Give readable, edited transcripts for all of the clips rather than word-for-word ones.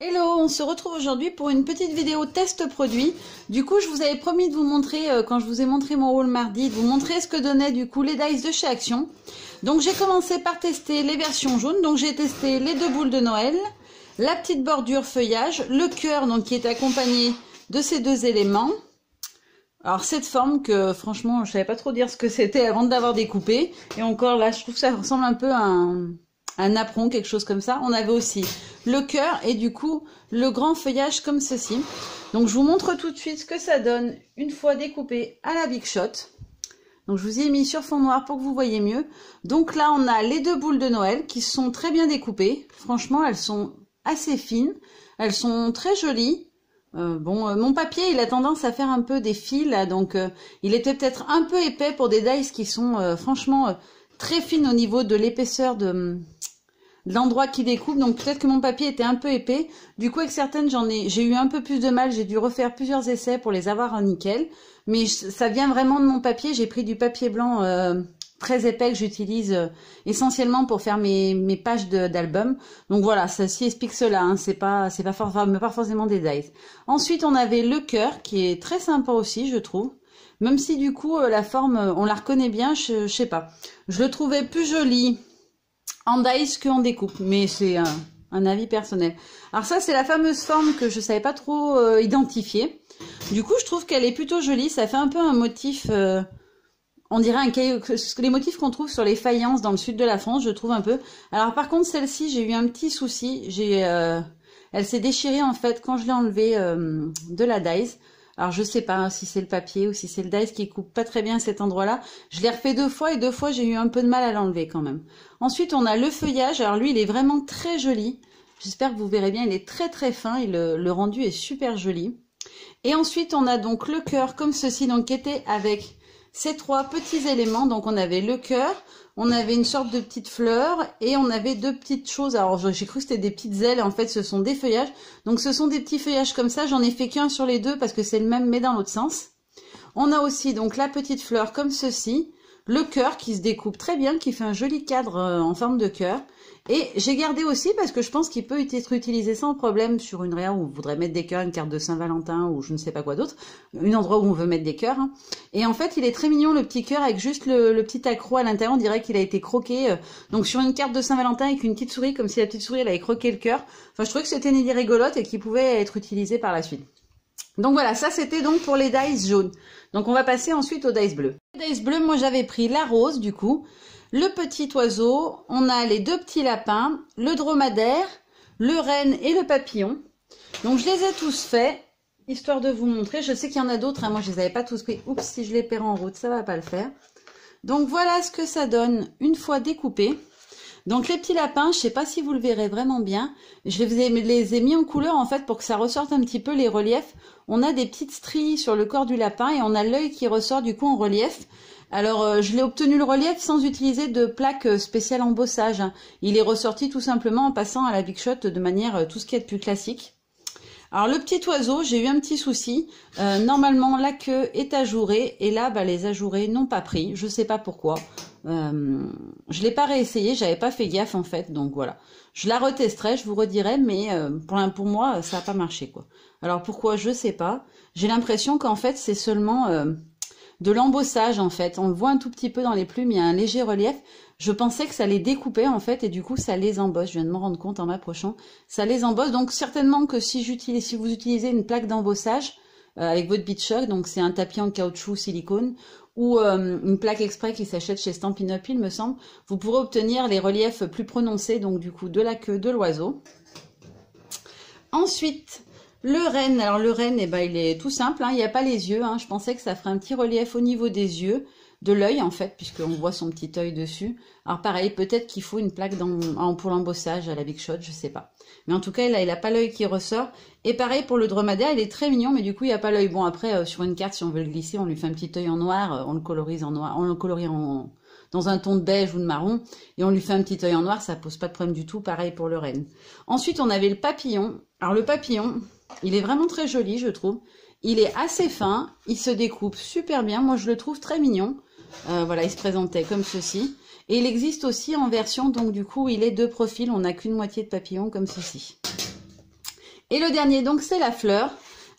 Hello, on se retrouve aujourd'hui pour une petite vidéo test produit. Du coup, je vous avais promis de vous montrer, quand je vous ai montré mon haul mardi, de vous montrer ce que donnaient du coup les dice de chez Action. Donc j'ai commencé par tester les versions jaunes. Donc j'ai testé les deux boules de Noël, la petite bordure feuillage, le cœur donc qui est accompagné de ces deux éléments. Alors cette forme que franchement je savais pas trop dire ce que c'était avant de l'avoir découpé. Et encore là, je trouve que ça ressemble un peu à un napperon, quelque chose comme ça. On avait aussi le cœur et du coup le grand feuillage comme ceci. Donc je vous montre tout de suite ce que ça donne une fois découpé à la Big Shot. Donc je vous ai mis sur fond noir pour que vous voyez mieux. Donc là on a les deux boules de Noël qui sont très bien découpées. Franchement elles sont assez fines, elles sont très jolies. Mon papier il a tendance à faire un peu des fils là, donc il était peut-être un peu épais pour des dies qui sont franchement très fines au niveau de l'épaisseur de l'endroit qui découpe, donc peut-être que mon papier était un peu épais. Du coup avec certaines j'ai eu un peu plus de mal, j'ai dû refaire plusieurs essais pour les avoir en nickel, mais ça vient vraiment de mon papier. J'ai pris du papier blanc très épais que j'utilise essentiellement pour faire mes pages d'album. Donc voilà, ceci explique cela, hein. C'est pas forcément des dies. Ensuite on avait le cœur qui est très sympa aussi je trouve, même si du coup la forme on la reconnaît bien, je sais pas, je le trouvais plus joli en dice qu'en découpe, mais c'est un avis personnel. Alors ça c'est la fameuse forme que je savais pas trop identifier. Du coup je trouve qu'elle est plutôt jolie, ça fait un peu un motif, on dirait un caillou, les motifs qu'on trouve sur les faïences dans le sud de la France, je trouve un peu. Alors par contre celle-ci j'ai eu un petit souci, elle s'est déchirée en fait quand je l'ai enlevée de la dice. Alors je sais pas si c'est le papier ou si c'est le dice qui coupe pas très bien cet endroit-là. Je l'ai refait 2 fois et 2 fois j'ai eu un peu de mal à l'enlever quand même. Ensuite on a le feuillage. Alors lui il est vraiment très joli. J'espère que vous verrez bien, il est très très fin et le rendu est super joli. Et ensuite on a donc le cœur comme ceci, donc qui était avec ces 3 petits éléments. Donc on avait le cœur, on avait une sorte de petite fleur et on avait 2 petites choses. Alors j'ai cru que c'était des petites ailes, en fait ce sont des feuillages. Donc ce sont des petits feuillages comme ça, j'en ai fait qu'un sur les deux parce que c'est le même mais dans l'autre sens. On a aussi donc la petite fleur comme ceci, le cœur qui se découpe très bien, qui fait un joli cadre en forme de cœur. Et j'ai gardé aussi parce que je pense qu'il peut être utilisé sans problème sur une réa où on voudrait mettre des cœurs, une carte de Saint-Valentin ou je ne sais pas quoi d'autre, un endroit où on veut mettre des cœurs. Hein. Et en fait, il est très mignon le petit cœur avec juste le petit accroc à l'intérieur. On dirait qu'il a été croqué. Donc sur une carte de Saint-Valentin avec une petite souris, comme si la petite souris elle avait croqué le cœur. Enfin, je trouvais que c'était une idée rigolote et qui pouvait être utilisée par la suite. Donc voilà, ça c'était donc pour les dice jaunes. Donc on va passer ensuite aux dice bleus. Les dice bleus, moi j'avais pris la rose du coup, le petit oiseau, on a les 2 petits lapins, le dromadaire, le renne et le papillon. Donc je les ai tous faits, histoire de vous montrer. Je sais qu'il y en a d'autres, hein. Moi je les avais pas tous pris. Oups, si je les perds en route, ça va pas le faire. Donc voilà ce que ça donne une fois découpé. Donc les petits lapins, je sais pas si vous le verrez vraiment bien, je les ai mis en couleur en fait pour que ça ressorte un petit peu les reliefs. On a des petites stries sur le corps du lapin et on a l'œil qui ressort du coup en relief. Alors je l'ai obtenu le relief sans utiliser de plaque spéciale embossage. Hein. Il est ressorti tout simplement en passant à la Big Shot de manière tout ce qui est de plus classique. Alors le petit oiseau, j'ai eu un petit souci. Normalement la queue est ajourée et là les ajourés n'ont pas pris. Je sais pas pourquoi. Je l'ai pas réessayé, j'avais pas fait gaffe en fait, donc voilà. Je la retesterai, je vous redirai, mais pour moi ça n'a pas marché quoi. Alors pourquoi je sais pas. J'ai l'impression qu'en fait c'est seulement de l'embossage en fait. On le voit un tout petit peu dans les plumes, il y a un léger relief. Je pensais que ça les découpait en fait et du coup ça les embosse. Je viens de m'en rendre compte en m'approchant. Ça les embosse, donc certainement que si vous utilisez une plaque d'embossage avec votre Big Shot, donc c'est un tapis en caoutchouc silicone ou une plaque exprès qui s'achète chez Stampin' Up, il me semble, vous pourrez obtenir les reliefs plus prononcés, donc du coup de la queue de l'oiseau. Ensuite, le renne. Alors le renne, il est tout simple, hein, il n'y a pas les yeux. Hein. Je pensais que ça ferait un petit relief au niveau des yeux, de l'œil en fait, puisqu'on voit son petit œil dessus. Alors pareil, peut-être qu'il faut une plaque pour l'embossage à la Big Shot, je sais pas. Mais en tout cas, là, il n'a pas l'œil qui ressort. Et pareil pour le dromadaire, il est très mignon, mais du coup, il n'y a pas l'œil. Bon, après, sur une carte, si on veut le glisser, on lui fait un petit œil en noir, on le colorise en noir, on le colorie dans un ton de beige ou de marron, et on lui fait un petit œil en noir, ça pose pas de problème du tout. Pareil pour le renne. Ensuite, on avait le papillon. Alors le papillon, il est vraiment très joli, je trouve. Il est assez fin, il se découpe super bien. Moi, je le trouve très mignon. Voilà, il se présentait comme ceci. Et il existe aussi en version, donc du coup, il est 2 profils. On n'a qu'une moitié de papillon comme ceci. Et le dernier, donc, c'est la fleur.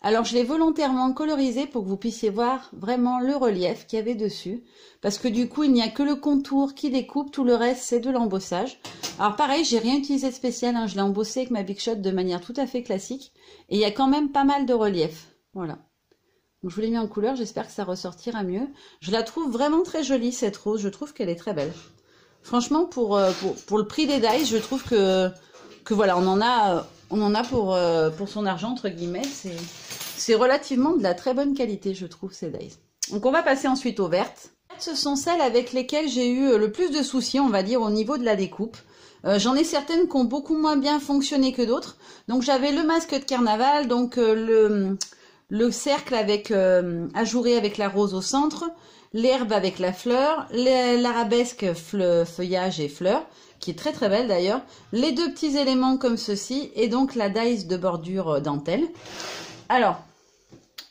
Alors, je l'ai volontairement colorisé pour que vous puissiez voir vraiment le relief qu'il y avait dessus. Parce que du coup, il n'y a que le contour qui découpe, tout le reste, c'est de l'embossage. Alors pareil, j'ai rien utilisé de spécial, hein. Je l'ai embossé avec ma Big Shot de manière tout à fait classique. Et il y a quand même pas mal de relief. Voilà. Donc, je vous l'ai mis en couleur, j'espère que ça ressortira mieux. Je la trouve vraiment très jolie, cette rose. Je trouve qu'elle est très belle. Franchement, pour le prix des dies, je trouve que voilà, on en a pour son argent, entre guillemets. C'est relativement de la très bonne qualité, je trouve, ces dies. Donc, on va passer ensuite aux vertes. Ce sont celles avec lesquelles j'ai eu le plus de soucis, on va dire, au niveau de la découpe. J'en ai certaines qui ont beaucoup moins bien fonctionné que d'autres. Donc, j'avais le masque de carnaval, donc le cercle avec ajouré avec la rose au centre, l'herbe avec la fleur, l'arabesque feuillage et fleurs, qui est très très belle d'ailleurs, les deux petits éléments comme ceci, et donc la dies de bordure dentelle. Alors,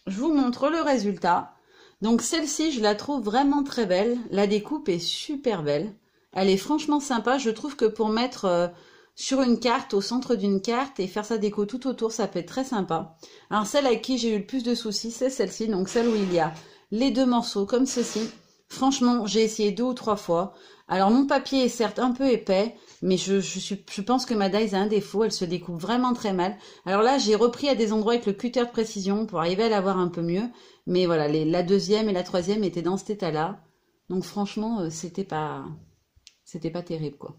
je vous montre le résultat. Donc celle-ci, je la trouve vraiment très belle. La découpe est super belle. Elle est franchement sympa. Je trouve que pour mettre sur une carte, au centre d'une carte, et faire sa déco tout autour, ça peut être très sympa. Alors celle avec qui j'ai eu le plus de soucis, c'est celle-ci. Donc celle où il y a les deux morceaux comme ceci. Franchement, j'ai essayé 2 ou 3 fois. Alors mon papier est certes un peu épais, mais je pense que ma dies a un défaut, elle se découpe vraiment très mal. Alors là, j'ai repris à des endroits avec le cutter de précision pour arriver à l'avoir un peu mieux. Mais voilà, la deuxième et la troisième étaient dans cet état-là. Donc franchement, c'était pas terrible, quoi.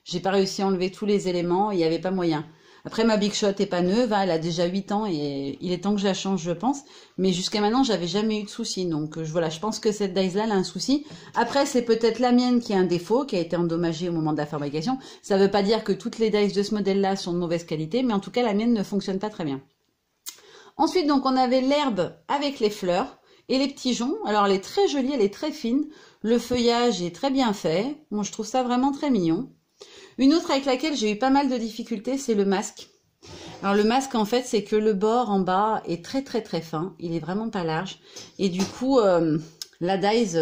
J'ai pas réussi à enlever tous les éléments, il n'y avait pas moyen. Après, ma Big Shot est pas neuve, hein, elle a déjà 8 ans et il est temps que je la change, je pense. Mais jusqu'à maintenant, j'avais jamais eu de soucis. Donc voilà, je pense que cette dies-là, elle a un souci. Après, c'est peut-être la mienne qui a un défaut, qui a été endommagée au moment de la fabrication. Ça veut pas dire que toutes les dies de ce modèle-là sont de mauvaise qualité, mais en tout cas, la mienne ne fonctionne pas très bien. Ensuite, donc, on avait l'herbe avec les fleurs et les petits joncs. Alors, elle est très jolie, elle est très fine. Le feuillage est très bien fait. Moi, je trouve ça vraiment très mignon. Une autre avec laquelle j'ai eu pas mal de difficultés, c'est le masque. Alors le masque, en fait, c'est que le bord en bas est très très très fin. Il est vraiment pas large. Et du coup, la dies,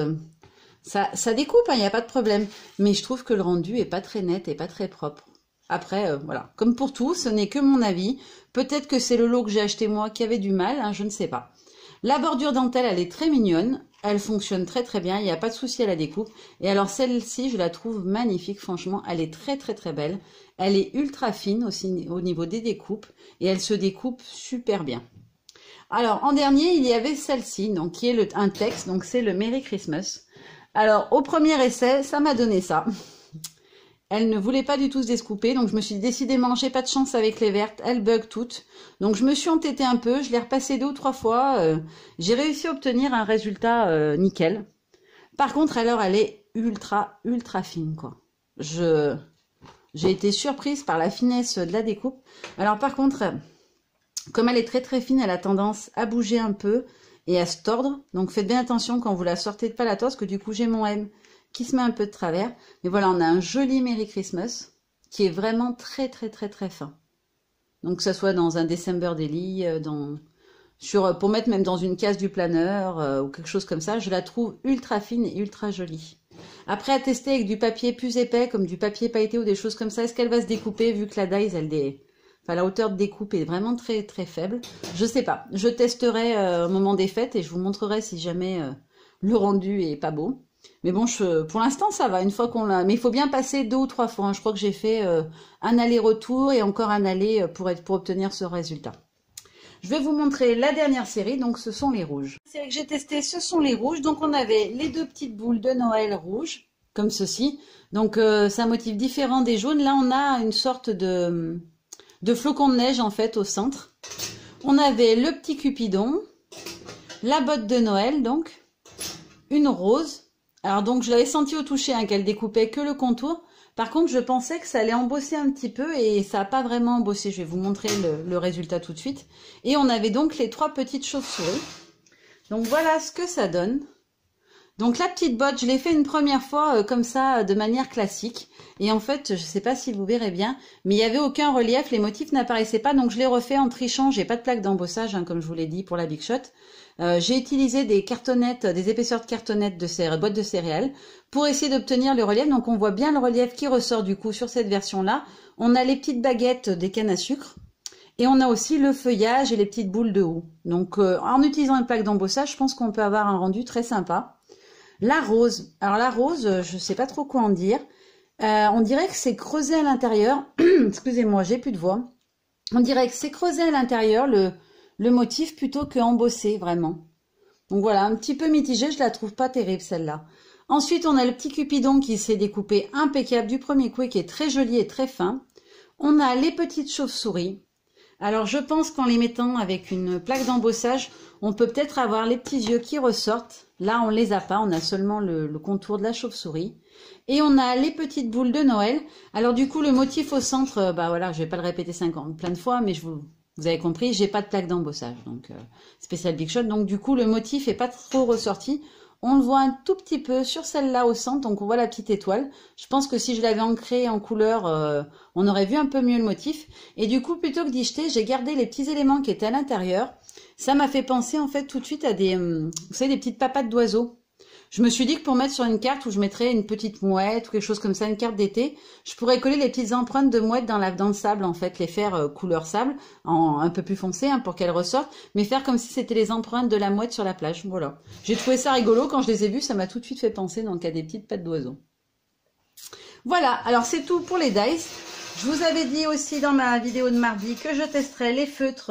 ça découpe, il n'y a pas de problème. Mais je trouve que le rendu est pas très net et pas très propre. Après, voilà. Comme pour tout, ce n'est que mon avis. Peut-être que c'est le lot que j'ai acheté moi qui avait du mal, hein, je ne sais pas. La bordure dentelle, elle est très mignonne. Elle fonctionne très très bien, il n'y a pas de souci à la découpe. Et alors celle-ci, je la trouve magnifique, franchement, elle est très très très belle. Elle est ultra fine aussi au niveau des découpes et elle se découpe super bien. Alors en dernier, il y avait celle-ci, donc qui est un texte, donc c'est le Merry Christmas. Alors au premier essai, ça m'a donné ça. Elle ne voulait pas du tout se découper, donc je me suis dit décidément, j'ai pas de chance avec les vertes, elles bug toutes. Donc je me suis entêtée un peu, je l'ai repassé 2 ou 3 fois, j'ai réussi à obtenir un résultat nickel. Par contre, alors elle est ultra fine, quoi. J'ai été surprise par la finesse de la découpe. Alors par contre, comme elle est très très fine, elle a tendance à bouger un peu et à se tordre. Donc faites bien attention quand vous la sortez de palatos, parce que du coup j'ai mon M qui se met un peu de travers. Mais voilà, on a un joli Merry Christmas qui est vraiment très très très très fin. Donc que ce soit dans un December Daily, pour mettre même dans une case du planeur ou quelque chose comme ça, je la trouve ultra fine et ultra jolie. Après, à tester avec du papier plus épais, comme du papier pailleté ou des choses comme ça, est-ce qu'elle va se découper vu que la dies, la hauteur de découpe est vraiment très très faible. Je sais pas. Je testerai au moment des fêtes et je vous montrerai si jamais le rendu est pas beau. Mais bon, pour l'instant, ça va. Une fois qu'on l'a, mais il faut bien passer 2 ou 3 fois. Hein. Je crois que j'ai fait un aller-retour et encore un aller pour obtenir ce résultat. Je vais vous montrer la dernière série. Donc, ce sont les rouges. La série que j'ai testée, ce sont les rouges. Donc, on avait les 2 petites boules de Noël rouges, comme ceci. Donc, c'est un motif différent des jaunes. Là, on a une sorte de flocon de neige en fait au centre. On avait le petit Cupidon, la botte de Noël, donc une rose. Alors donc je l'avais senti au toucher hein, qu'elle découpait que le contour. Par contre je pensais que ça allait embosser un petit peu et ça n'a pas vraiment embossé. Je vais vous montrer le résultat tout de suite. Et on avait donc les 3 petites chauves-souris. Donc voilà ce que ça donne. Donc la petite botte, je l'ai fait une première fois comme ça, de manière classique. Et en fait, je ne sais pas si vous verrez bien, mais il n'y avait aucun relief, les motifs n'apparaissaient pas. Donc je l'ai refait en trichant, j'ai pas de plaque d'embossage, hein, comme je vous l'ai dit pour la Big Shot. J'ai utilisé des cartonnettes, des épaisseurs de cartonnettes de boîtes de céréales pour essayer d'obtenir le relief. Donc on voit bien le relief qui ressort du coup sur cette version-là. On a les petites baguettes des cannes à sucre. Et on a aussi le feuillage et les petites boules de haut. Donc en utilisant une plaque d'embossage, je pense qu'on peut avoir un rendu très sympa. La rose. Alors la rose, je sais pas trop quoi en dire. On dirait que c'est creusé à l'intérieur. Excusez-moi, j'ai plus de voix. On dirait que c'est creusé à l'intérieur le motif plutôt que embossé vraiment. Donc voilà, un petit peu mitigé, je la trouve pas terrible celle-là. Ensuite, on a le petit cupidon qui s'est découpé impeccable du premier coup et qui est très joli et très fin. On a les petites chauves-souris. Alors je pense qu'en les mettant avec une plaque d'embossage, on peut peut-être avoir les petits yeux qui ressortent. Là, on les a pas, on a seulement le contour de la chauve-souris. Et on a les petites boules de Noël. Alors du coup, le motif au centre, bah voilà, je vais pas le répéter plein de fois, mais vous avez compris, j'ai pas de plaque d'embossage, donc spécial Big Shot. Donc du coup, le motif est pas trop ressorti. On le voit un tout petit peu sur celle-là au centre, donc on voit la petite étoile. Je pense que si je l'avais ancré en couleur, on aurait vu un peu mieux le motif. Et du coup, plutôt que d'y jeter, j'ai gardé les petits éléments qui étaient à l'intérieur. Ça m'a fait penser en fait tout de suite à des, vous savez, des petites papates d'oiseaux. Je me suis dit que pour mettre sur une carte où je mettrais une petite mouette ou quelque chose comme ça, une carte d'été, je pourrais coller les petites empreintes de mouette dans le sable, en fait, les faire couleur sable, un peu plus foncé hein, pour qu'elles ressortent, mais faire comme si c'était les empreintes de la mouette sur la plage. Voilà. J'ai trouvé ça rigolo, quand je les ai vus, ça m'a tout de suite fait penser donc à des petites pattes d'oiseaux. Voilà, alors c'est tout pour les dice. Je vous avais dit aussi dans ma vidéo de mardi que je testerais les feutres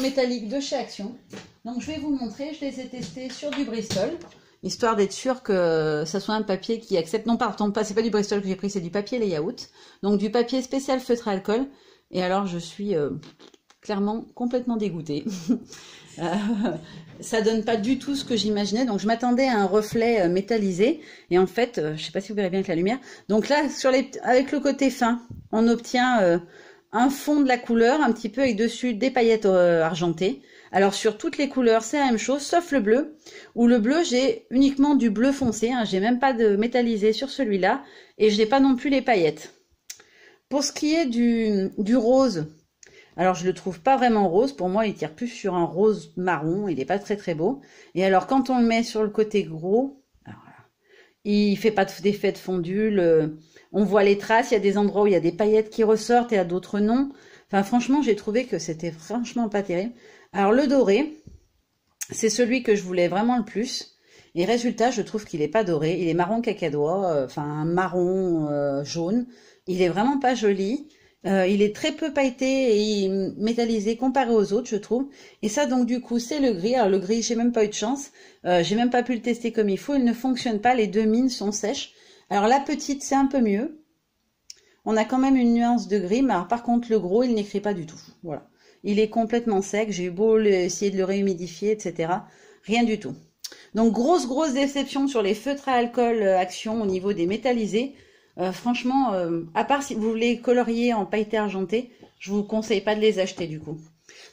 métalliques de chez Action. Donc je vais vous montrer, je les ai testés sur du Bristol, histoire d'être sûr que ça soit un papier qui accepte, non pardon, c'est pas du Bristol que j'ai pris, c'est du papier layout, donc du papier spécial feutre à alcool, et alors je suis clairement complètement dégoûtée. Ça donne pas du tout ce que j'imaginais, donc je m'attendais à un reflet métallisé, et en fait, je sais pas si vous verrez bien avec la lumière, donc là, avec le côté fin, on obtient un fond de la couleur, un petit peu avec dessus des paillettes argentées. Alors sur toutes les couleurs, c'est la même chose, sauf le bleu, où le bleu, j'ai uniquement du bleu foncé, hein, j'ai même pas de métallisé sur celui-là, et je n'ai pas non plus les paillettes. Pour ce qui est du rose, alors je le trouve pas vraiment rose, pour moi il tire plus sur un rose marron, il est pas très très beau. Et alors quand on le met sur le côté gros, alors voilà, il fait pas d'effet de fondu, on voit les traces, il y a des endroits où il y a des paillettes qui ressortent et à d'autres non. Enfin franchement j'ai trouvé que c'était franchement pas terrible. Alors le doré, c'est celui que je voulais vraiment le plus. Et résultat, je trouve qu'il est pas doré. Il est marron cacadois, enfin marron jaune. Il est vraiment pas joli. Il est très peu pailleté et métallisé comparé aux autres, je trouve. Et ça, donc du coup, c'est le gris. Alors le gris, j'ai même pas eu de chance. J'ai même pas pu le tester comme il faut. Il ne fonctionne pas. Les deux mines sont sèches. Alors la petite, c'est un peu mieux. On a quand même une nuance de gris. Mais alors, par contre, le gros, il n'écrit pas du tout. Voilà. Il est complètement sec, j'ai eu beau essayer de le réhumidifier, etc. Rien du tout. Donc grosse déception sur les feutres à alcool Action au niveau des métallisés. Franchement, à part si vous voulez colorier en pailleté argenté, je vous conseille pas de les acheter du coup.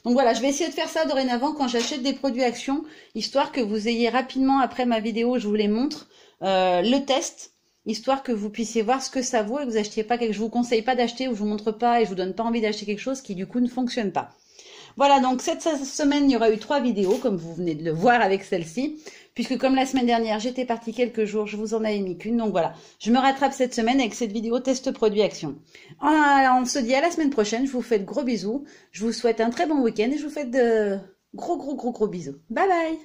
Donc voilà, je vais essayer de faire ça dorénavant quand j'achète des produits Action, histoire que vous ayez rapidement après ma vidéo, je vous les montre, le test, histoire que vous puissiez voir ce que ça vaut et que vous achetiez pas quelque chose. Je vous conseille pas d'acheter ou je vous montre pas et je vous donne pas envie d'acheter quelque chose qui du coup ne fonctionne pas. Voilà, donc cette semaine, il y aura eu 3 vidéos, comme vous venez de le voir avec celle-ci, puisque comme la semaine dernière, j'étais partie quelques jours, je vous en avais mis qu'une, donc voilà. Je me rattrape cette semaine avec cette vidéo test produit Action. Alors, on se dit à la semaine prochaine, je vous fais de gros bisous, je vous souhaite un très bon week-end et je vous fais de gros bisous. Bye bye!